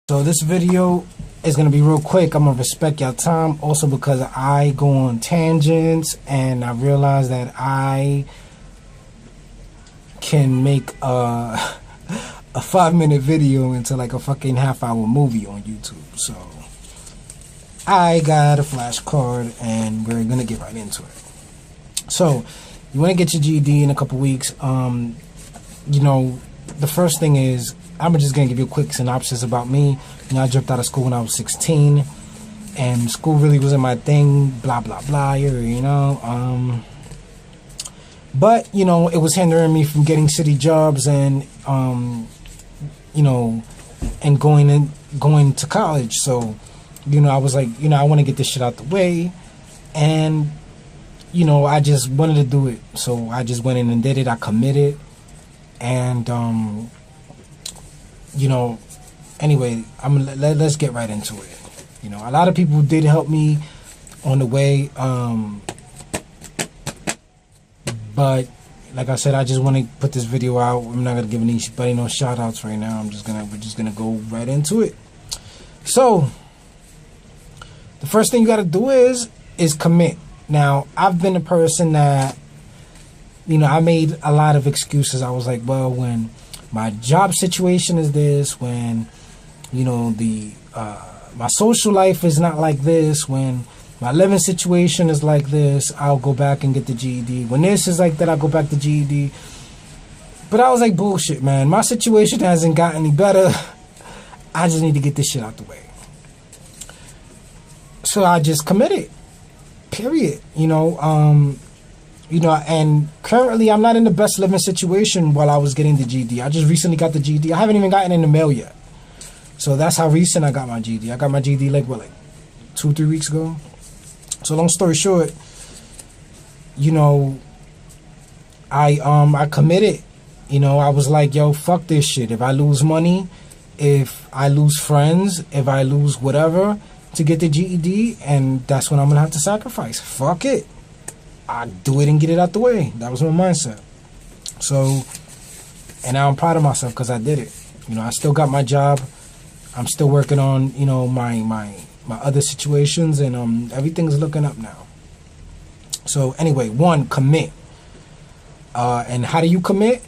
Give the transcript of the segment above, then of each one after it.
So this video is going to be real quick. I'm going to respect your time also because I go on tangents and I realize that I can make a 5-minute video into like a fucking half-hour movie on YouTube. So I got a flashcard and we're going to get right into it. So you want to get your GED in a couple weeks. You know, the first thing is, I'm just going to give you a quick synopsis about me. You know, I dropped out of school when I was 16, and school really wasn't my thing, blah, blah, blah, you know. But, you know, it was hindering me from getting city jobs and, you know, and going to college. So, you know, I was like, you know, I want to get this shit out the way. And, you know, I just wanted to do it. So I just went in and did it. I committed. And, you know, anyway, let's get right into it. You know, a lot of people did help me on the way, but like I said, I just want to put this video out. I'm not gonna give anybody no shout outs right now. We're just gonna go right into it. So the first thing you gotta do is commit. Now, I've been a person that, you know, I made a lot of excuses. I was like, well, when my job situation is this, when, you know, my social life is not like this, when my living situation is like this, I'll go back and get the GED. When this is like that, I'll go back to GED. But I was like, bullshit, man. My situation hasn't gotten any better. I just need to get this shit out the way. So I just committed. Period. You know, and currently I'm not in the best living situation while I was getting the GED. I just recently got the GED. I haven't even gotten in the mail yet. So that's how recent I got my GED. I got my GED like 2-3 weeks ago. So long story short, you know, I committed. You know, I was like, yo, fuck this shit. If I lose money, if I lose friends, if I lose whatever to get the GED, and that's when I'm gonna have to sacrifice. Fuck it. I do it and get it out the way. That was my mindset. So, and now I'm proud of myself because I did it. You know, I still got my job. I'm still working on, you know, my other situations, and everything's looking up now. So anyway, 1, commit. And how do you commit?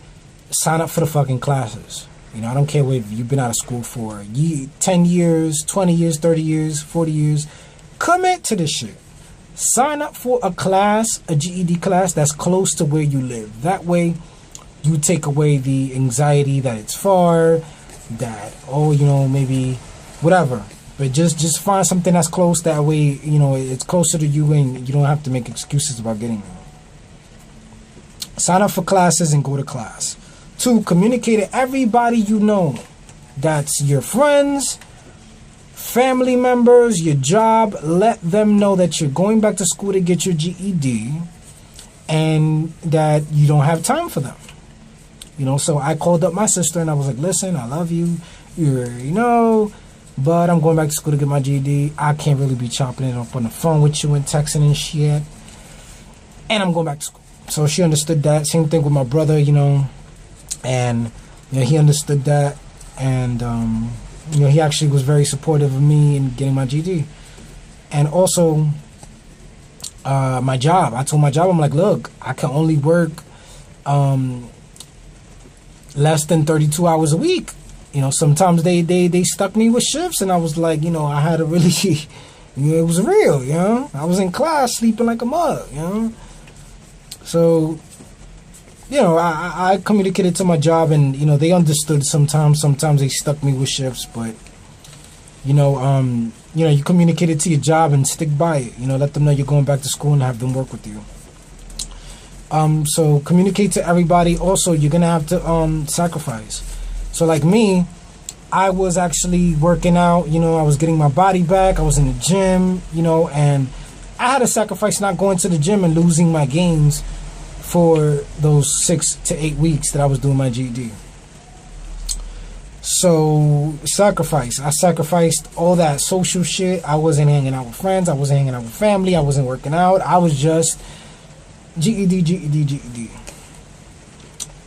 Sign up for the fucking classes. You know, I don't care if you've been out of school for 10 years, 20 years, 30 years, 40 years. Commit to this shit. Sign up for a class, a GED class that's close to where you live. That way, you take away the anxiety that it's far, that, oh, you know, maybe whatever. But just find something that's close. That way, you know, it's closer to you and you don't have to make excuses about getting there. Sign up for classes and go to class. 2, communicate to everybody you know. That's your friends, family members, your job. Let them know that you're going back to school to get your GED and that you don't have time for them. You know, so I called up my sister and I was like, listen, I love you, you know, but I'm going back to school to get my GED. I can't really be chopping it up on the phone with you and texting and shit. And I'm going back to school. So she understood that. Same thing with my brother, you know, and, you know, he understood that. And, you know, he actually was very supportive of me in getting my GED. And also, my job. I told my job, I'm like, look, I can only work less than 32 hours a week. You know, sometimes they stuck me with shifts, and I was like, you know, I had to really, you know, it was real, you know. I was in class sleeping like a mug, you know. So, you know, I communicated to my job, and, you know, they understood sometimes. Sometimes they stuck me with shifts, but, you know, you communicate it to your job and stick by it. You know, let them know you're going back to school and have them work with you. So communicate to everybody. Also, you're going to have to sacrifice. So like me, I was actually working out. You know, I was getting my body back. I was in the gym, you know, and I had to sacrifice not going to the gym and losing my gains for those 6 to 8 weeks that I was doing my GED. So sacrifice. I sacrificed all that social shit. I wasn't hanging out with friends. I wasn't hanging out with family. I wasn't working out. I was just GED.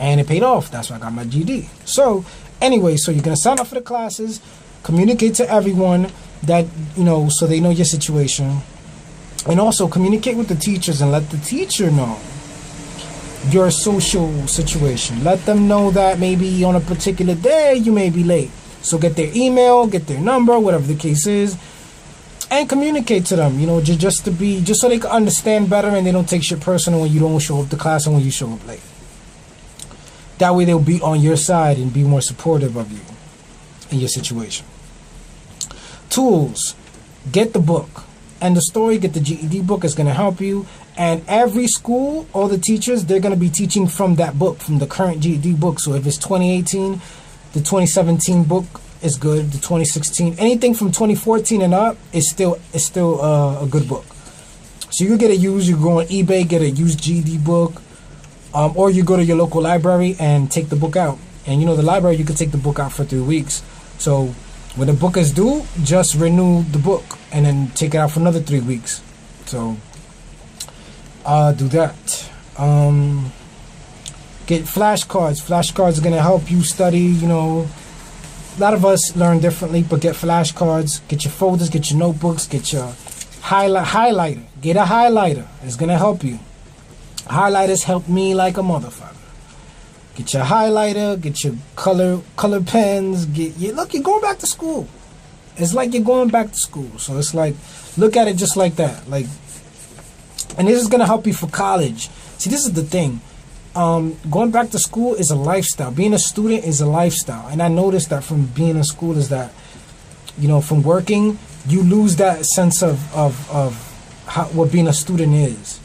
And it paid off. That's why I got my GED. So anyway, so you're going to sign up for the classes. Communicate to everyone that, so they know your situation. And also communicate with the teachers and let the teacher know your social situation. Let them know that maybe on a particular day you may be late. So get their email, get their number, whatever the case is, and communicate to them, just so they can understand better and they don't take shit personal when you don't show up to class and when you show up late. That way they'll be on your side and be more supportive of you in your situation. Tools. Get the book. And the story, get the GED book, is going to help you. And every school, all the teachers, they're going to be teaching from that book, from the current GED book. So if it's 2018, the 2017 book is good. The 2016, anything from 2014 and up is still a good book. So you can get it used. You go on eBay, get a used GED book, or you go to your local library and take the book out. And the library, you can take the book out for 3 weeks. So when the book is due, just renew the book and then take it out for another 3 weeks. So do that. Get flashcards. Flashcards are going to help you study. A lot of us learn differently, but get flashcards. Get your folders, get your notebooks, get your highlighter. Get a highlighter. It's going to help you. Highlighters help me like a motherfucker. Get your highlighter, get your color pens, look, you're going back to school. It's like you're going back to school. So it's like, look at it just like that. And this is going to help you for college. See, this is the thing. Going back to school is a lifestyle. Being a student is a lifestyle. And I noticed that from being in school is that, from working, you lose that sense of what being a student is.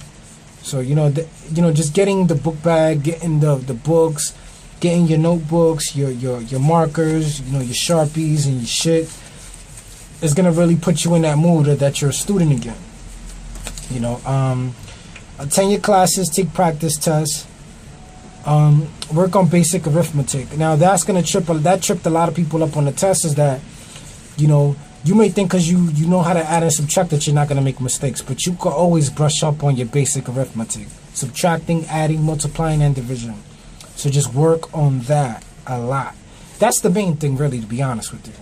So, just getting the book bag, getting the books, getting your notebooks, your markers, your Sharpies and your shit is going to really put you in that mood that you're a student again. Attend your classes, take practice tests, work on basic arithmetic. Now, that's going to tripped a lot of people up on the test is that, you may think because you know how to add and subtract that you're not going to make mistakes, but you can always brush up on your basic arithmetic. Subtracting, adding, multiplying, and division. So just work on that a lot. That's the main thing, really, to be honest with you.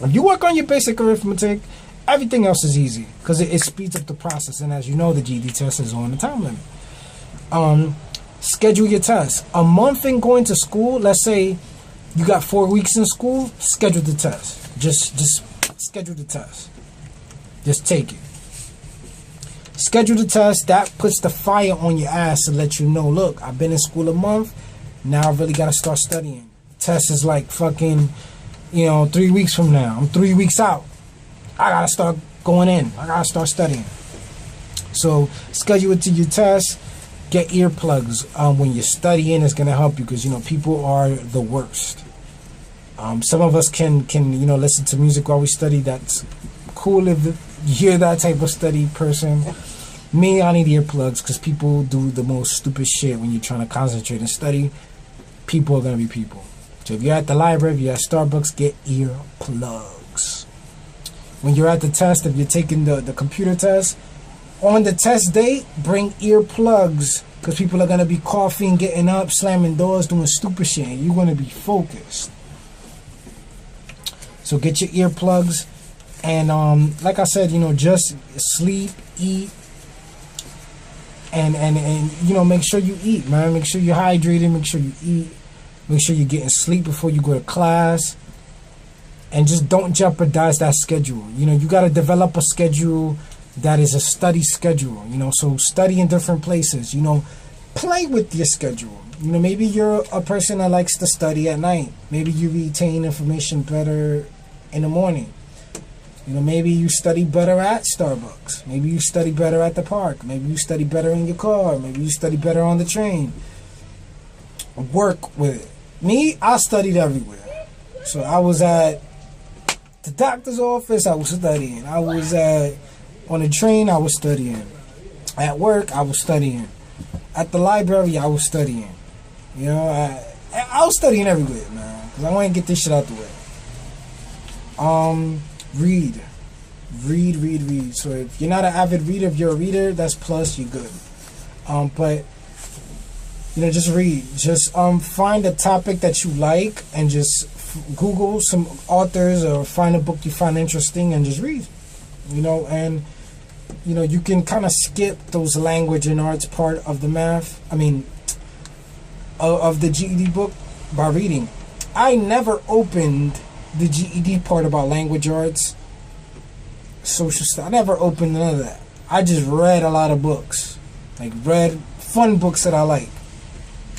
If you work on your basic arithmetic, everything else is easy because it speeds up the process. And as you know, the GED test is on the time limit. Schedule your test. A month in going to school, let's say you got 4 weeks in school, schedule the test. Just schedule the test. Just take it. Schedule the test. That puts the fire on your ass to let you know, look, I've been in school a month. Now I really got to start studying. Test is like fucking, 3 weeks from now. I'm 3 weeks out. I got to start going in. I got to start studying. So schedule it to your test. Get earplugs when you're studying. It's going to help you because, people are the worst. Some of us can listen to music while we study. That's cool if you're that type of study person. Me, I need earplugs because people do the most stupid shit when you're trying to concentrate and study. People are going to be people. So if you're at the library, if you're at Starbucks, get earplugs. When you're at the test, if you're taking the computer test, on the test date, bring earplugs because people are going to be coughing, getting up, slamming doors, doing stupid shit. And you're going to be focused. So get your earplugs, and like I said, just sleep, eat, and make sure you eat, man. Make sure you're hydrated. Make sure you eat. Make sure you're getting sleep before you go to class, and just don't jeopardize that schedule. You got to develop a schedule that is a study schedule. So study in different places. Play with your schedule. Maybe you're a person that likes to study at night. Maybe you retain information better in the morning. Maybe you study better at Starbucks. Maybe you study better at the park. Maybe you study better in your car. Maybe you study better on the train. Work with it. Me, I studied everywhere. So I was at the doctor's office, I was studying. I was on the train, I was studying. At work, I was studying. At the library, I was studying. I was studying everywhere, man. Because I want to get this shit out the way. Read. So if you're not an avid reader, if you're a reader, that's plus, you're good. But just read. Just find a topic that you like and just Google some authors or find a book you find interesting and just read. You know, and you know, you can kind of skip those language and arts part of the math. I mean, of the GED book by reading. I never opened the GED part about language arts, social stuff. I never opened none of that. I just read a lot of books, like read fun books that I like,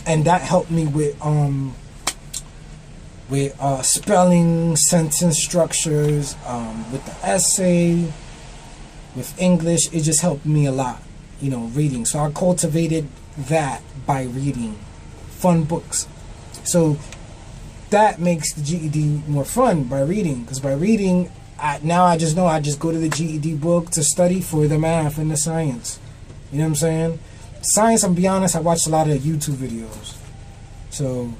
and that helped me with spelling, sentence structures, with the essay, with English. It just helped me a lot, you know, reading. So I cultivated that by reading fun books. So that makes the GED more fun by reading, because by reading, now I just know I just go to the GED book to study for the math and the science. You know what I'm saying? Science, I'm be honest, I watched a lot of YouTube videos. So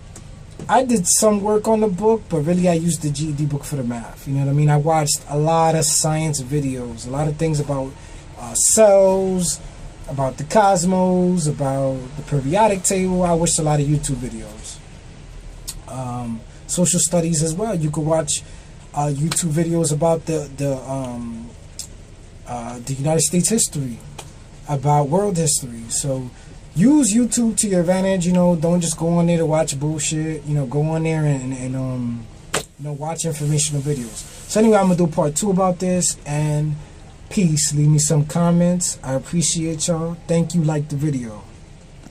I did some work on the book, but really I used the GED book for the math. You know what I mean? I watched a lot of science videos, a lot of things about cells, about the cosmos, about the periodic table. I watched a lot of YouTube videos. Social studies as well. You could watch YouTube videos about the United States history, about world history. So use YouTube to your advantage. You know, don't just go on there to watch bullshit. You know, go on there and you know, watch informational videos. So anyway, I'm gonna do part 2 about this, and peace. Leave me some comments. I appreciate y'all. Thank you. Like the video.